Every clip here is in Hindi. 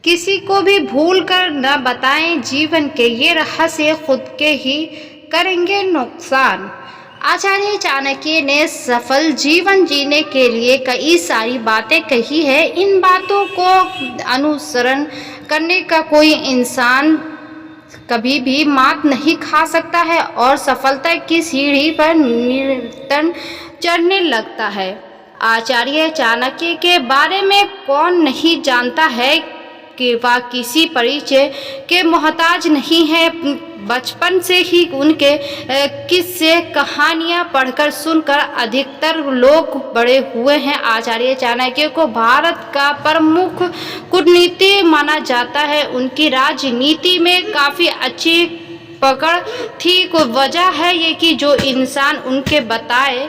किसी को भी भूल कर न बताएं जीवन के ये रहस्य, खुद के ही करेंगे नुकसान। आचार्य चाणक्य ने सफल जीवन जीने के लिए कई सारी बातें कही है। इन बातों को अनुसरण करने का कोई इंसान कभी भी मात नहीं खा सकता है और सफलता की सीढ़ी पर निरंतर चढ़ने लगता है। आचार्य चाणक्य के बारे में कौन नहीं जानता है कि वह किसी परिचय के मोहताज नहीं है। बचपन से ही उनके किस्से कहानियां पढ़कर सुनकर अधिकतर लोग बड़े हुए हैं। आचार्य चाणक्य को भारत का प्रमुख कूटनीति माना जाता है। उनकी राजनीति में काफ़ी अच्छी पकड़ थी। वजह है ये कि जो इंसान उनके बताए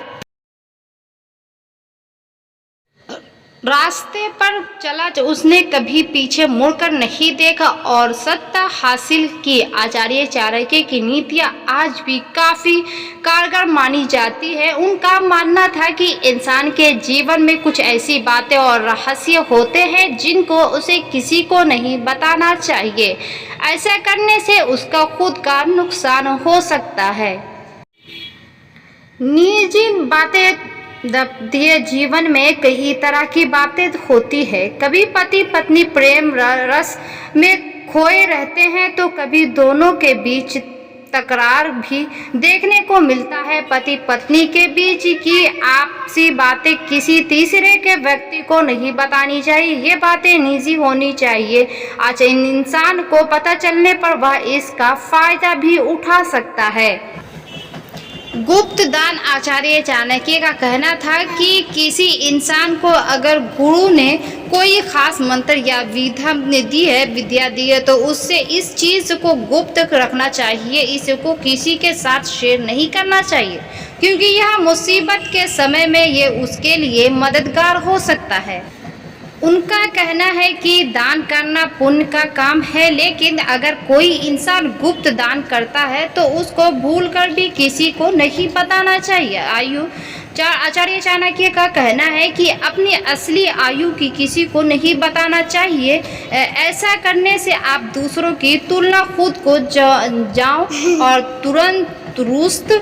रास्ते पर चला उसने कभी पीछे मुड़कर नहीं देखा और सत्ता हासिल की। आचार्य चाणक्य की नीतियां आज भी काफ़ी कारगर मानी जाती है। उनका मानना था कि इंसान के जीवन में कुछ ऐसी बातें और रहस्य होते हैं जिनको उसे किसी को नहीं बताना चाहिए। ऐसा करने से उसका खुद का नुकसान हो सकता है। निजी बातें दाम्पत्य जीवन में कई तरह की बातें होती है। कभी पति पत्नी प्रेम रस में खोए रहते हैं तो कभी दोनों के बीच तकरार भी देखने को मिलता है। पति पत्नी के बीच की आपसी बातें किसी तीसरे के व्यक्ति को नहीं बतानी चाहिए। ये बातें निजी होनी चाहिए। आज इंसान को पता चलने पर वह इसका फायदा भी उठा सकता है। गुप्त दान। आचार्य चाणक्य का कहना था कि किसी इंसान को अगर गुरु ने कोई खास मंत्र या विद्या दी है तो उससे इस चीज़ को गुप्त रखना चाहिए। इसको किसी के साथ शेयर नहीं करना चाहिए क्योंकि यह मुसीबत के समय में ये उसके लिए मददगार हो सकता है। उनका कहना है कि दान करना पुण्य का काम है, लेकिन अगर कोई इंसान गुप्त दान करता है तो उसको भूलकर भी किसी को नहीं बताना चाहिए। आचार्य चाणक्य का कहना है कि अपनी असली आयु की किसी को नहीं बताना चाहिए। ऐसा करने से आप दूसरों की तुलना खुद को जाओ और तुरंत दुरुस्त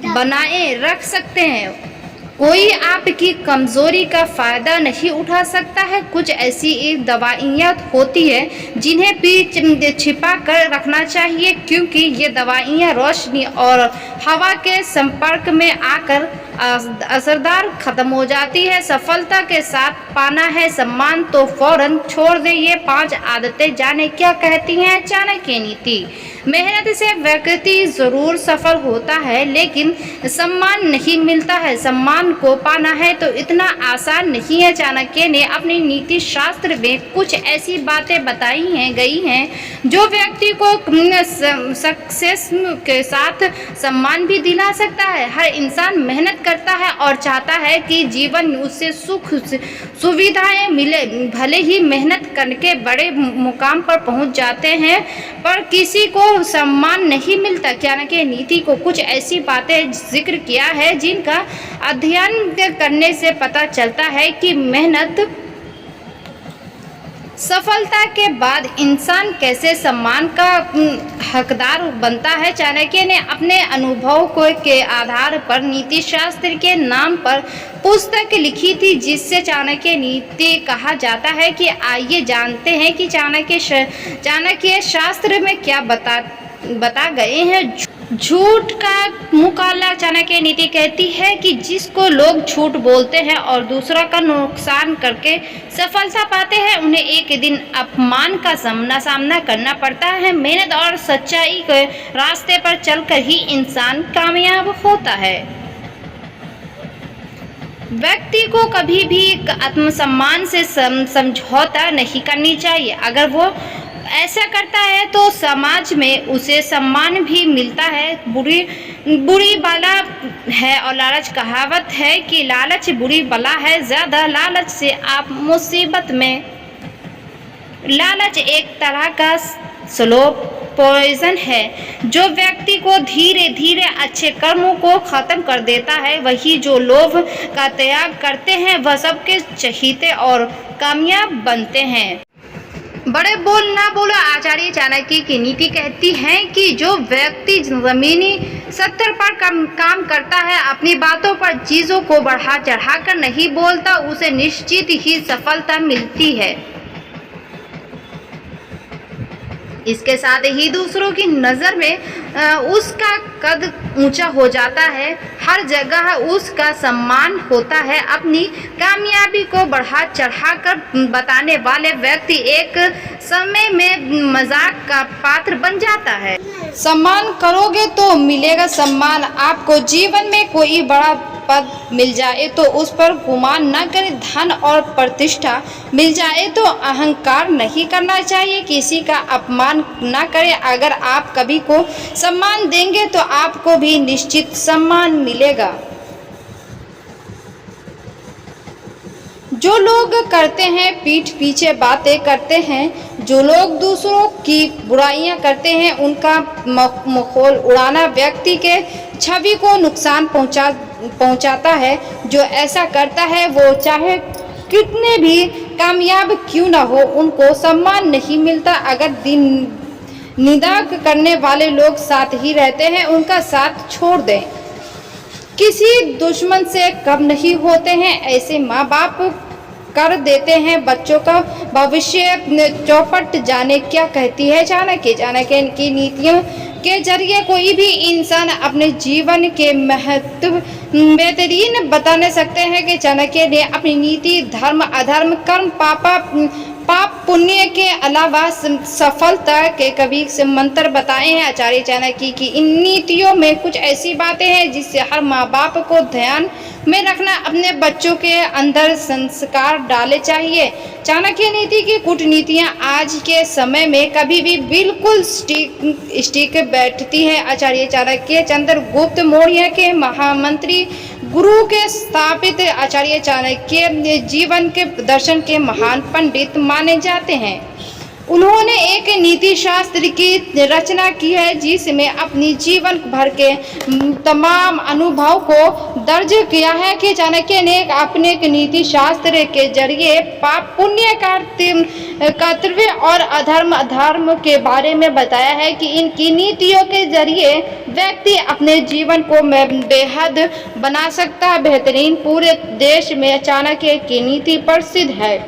बनाए रख सकते हैं। कोई आपकी कमजोरी का फायदा नहीं उठा सकता है। कुछ ऐसी दवाइयाँ होती है जिन्हें भी छिपा कर रखना चाहिए क्योंकि ये दवाइयाँ रोशनी और हवा के संपर्क में आकर असरदार खत्म हो जाती है। सफलता के साथ पाना है सम्मान तो फौरन छोड़ दे। ये 5 आदतें जाने क्या कहती हैं चाणक्य नीति। मेहनत से व्यक्ति जरूर सफल होता है लेकिन सम्मान नहीं मिलता है। सम्मान को पाना है तो इतना आसान नहीं है। चाणक्य ने अपनी नीति शास्त्र में कुछ ऐसी बातें बताई गई हैं जो व्यक्ति को सक्सेस के साथ सम्मान भी दिला सकता है। हर इंसान मेहनत करता है और चाहता है कि जीवन उससे सुख सुविधाएं मिले। भले ही मेहनत करके बड़े मुकाम पर पहुंच जाते हैं पर किसी को सम्मान नहीं मिलता। चाणक्य नीति को कुछ ऐसी बातें जिक्र किया है जिनका अध्ययन करने से पता चलता है कि मेहनत सफलता के बाद इंसान कैसे सम्मान का हकदार बनता है। चाणक्य ने अपने अनुभव के आधार पर नीति शास्त्र के नाम पर पुस्तक लिखी थी जिससे चाणक्य नीति कहा जाता है। कि आइए जानते हैं कि चाणक्य शास्त्र में क्या बता गए हैं। झूठ का मुकाबला। चाणक्य नीति कहती है कि जिसको लोग झूठ बोलते हैं और दूसरा का नुकसान करके सफलता पाते हैं उन्हें एक दिन अपमान का सामना करना पड़ता है। मेहनत और सच्चाई के रास्ते पर चलकर ही इंसान कामयाब होता है। व्यक्ति को कभी भी आत्मसम्मान से समझौता नहीं करनी चाहिए। अगर वो ऐसा करता है तो समाज में उसे सम्मान भी मिलता है। बुरी बला है और लालच। कहावत है कि लालच बुरी बला है, ज़्यादा लालच से आप मुसीबत में। लालच एक तरह का स्लो पॉइजन है जो व्यक्ति को धीरे धीरे अच्छे कर्मों को खत्म कर देता है। वही जो लोभ का त्याग करते हैं वह सबके चहीते और कामयाब बनते हैं। बड़े बोल ना बोलो। आचार्य चाणक्य की नीति कहती है कि जो व्यक्ति जमीनी स्तर पर काम करता है, अपनी बातों पर चीजों को बढ़ा चढ़ाकर नहीं बोलता, उसे निश्चित ही सफलता मिलती है। इसके साथ ही दूसरों की नज़र में उसका कद ऊंचा हो जाता है, हर जगह उसका सम्मान होता है। अपनी कामयाबी को बढ़ा चढ़ाकर बताने वाले व्यक्ति एक समय में मजाक का पात्र बन जाता है। सम्मान करोगे तो मिलेगा सम्मान। आपको जीवन में कोई बड़ा पद मिल जाए तो उस पर गुमान न करें। धन और प्रतिष्ठा मिल जाए तो अहंकार नहीं करना चाहिए। किसी का अपमान न करें। अगर आप कभी को सम्मान देंगे तो आपको भी निश्चित सम्मान मिलेगा। जो लोग करते हैं पीठ पीछे बातें करते हैं, जो लोग दूसरों की बुराइयां करते हैं, उनका मखौल उड़ाना व्यक्ति के छवि को नुकसान पहुंचाता है। जो ऐसा करता है वो चाहे कितने भी कामयाब क्यों ना हो, उनको सम्मान नहीं मिलता। अगर निंदा करने वाले लोग साथ ही रहते हैं, उनका साथ छोड़ दें। किसी दुश्मन से कम नहीं होते हैं। ऐसे माँ बाप कर देते हैं बच्चों का भविष्य चौपट। जाने क्या कहती है चाणक्य की नीतियों के जरिए कोई भी इंसान अपने जीवन के महत्व बेहतरीन बता सकते हैं कि चाणक्य ने अपनी नीति धर्म अधर्म कर्म पाप पुण्य के अलावा सफलता के कभी से मंत्र बताए हैं। आचार्य चाणक्य की इन नीतियों में कुछ ऐसी बातें हैं जिससे हर माँ बाप को ध्यान में रखना, अपने बच्चों के अंदर संस्कार डाले चाहिए। चाणक्य नीति की कूटनीतियाँ आज के समय में कभी भी बिल्कुल स्टिक बैठती है। आचार्य चाणक्य चंद्रगुप्त मौर्य के महामंत्री गुरु के स्थापित आचार्य चाणक्य जीवन के दर्शन के महान पंडित माने जाते हैं। उन्होंने एक नीति शास्त्र की रचना की है जिसमें अपनी जीवन भर के तमाम अनुभव को दर्ज किया है कि चाणक्य ने अपने नीति शास्त्र के जरिए पाप पुण्य कर्तव्य और अधर्म के बारे में बताया है कि इनकी नीतियों के जरिए व्यक्ति अपने जीवन को बेहद बना सकता है। बेहतरीन पूरे देश में चाणक्य की नीति प्रसिद्ध है।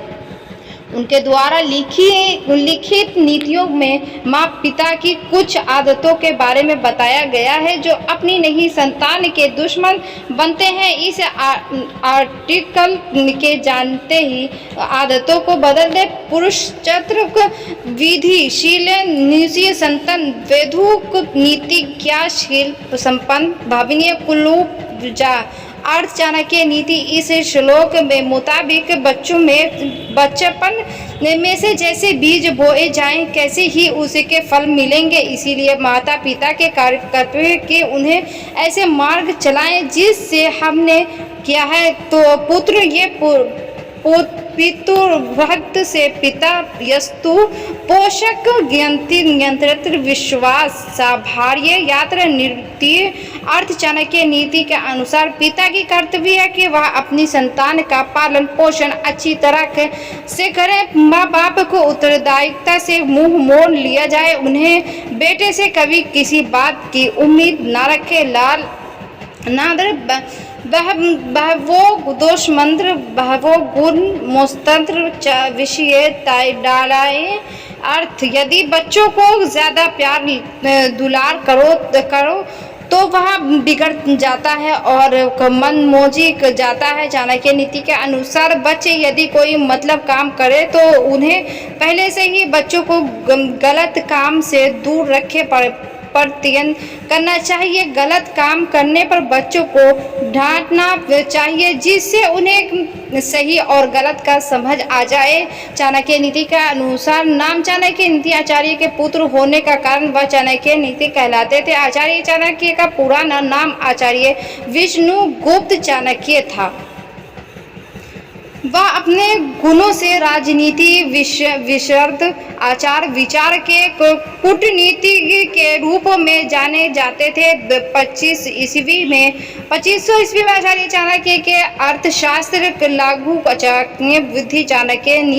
उनके द्वारा लिखित नीतियों में माँ पिता की कुछ आदतों के बारे में बताया गया है जो अपनी नहीं संतान के दुश्मन बनते हैं। इस आर्टिकल के जानते ही आदतों को बदल दे। पुरुष चत्र विधि शील निशील संतन वैधुक नीति क्रियाशील संपन्न भावनीय कुलूप जा अर्थ चाणक्य नीति इस श्लोक में मुताबिक बच्चेपन में से जैसे बीज बोए जाएं कैसे ही उसके फल मिलेंगे। इसीलिए माता पिता के कर्तव्य के उन्हें ऐसे मार्ग चलाएं जिससे हमने किया है तो पुत्र ये पितृभक्त से पिता यस्तु पोषक नियंत्रित विश्वास साभार्य यात्रा निवृत्ति अर्थ चाणक्य नीति के अनुसार पिता की कर्तव्य है कि वह अपनी संतान का पालन पोषण अच्छी तरह से करे। माँ बाप को उत्तरदायित्व से मुंह मोड़ लिया जाए। उन्हें बेटे से कभी किसी बात की उम्मीद न रखे। बहवो दोषमंत्र बहवो गुण मोस्तंत्र विषय डालाए अर्थ यदि बच्चों को ज़्यादा प्यार दुलार करो तो वह बिगड़ जाता है और मन मोजी जाता है। चाणक्य नीति के अनुसार बच्चे यदि कोई मतलब काम करे तो उन्हें पहले से ही बच्चों को गलत काम से दूर रखे प्रयत्न करना चाहिए। गलत काम करने पर बच्चों को डांटना चाहिए जिससे उन्हें सही और गलत का समझ आ जाए। चाणक्य नीति के अनुसार नाम चाणक्य नीति आचार्य के पुत्र होने का कारण वह चाणक्य नीति कहलाते थे। आचार्य चाणक्य का पुराना नाम आचार्य विष्णुगुप्त चाणक्य था। वह अपने गुणों से राजनीति विशद आचार विचार के कूटनीति के रूप में जाने जाते थे। 2500 ईस्वी में आचार्य चाणक्य के अर्थशास्त्र लागू चाणक्य बुद्धि चाणक्य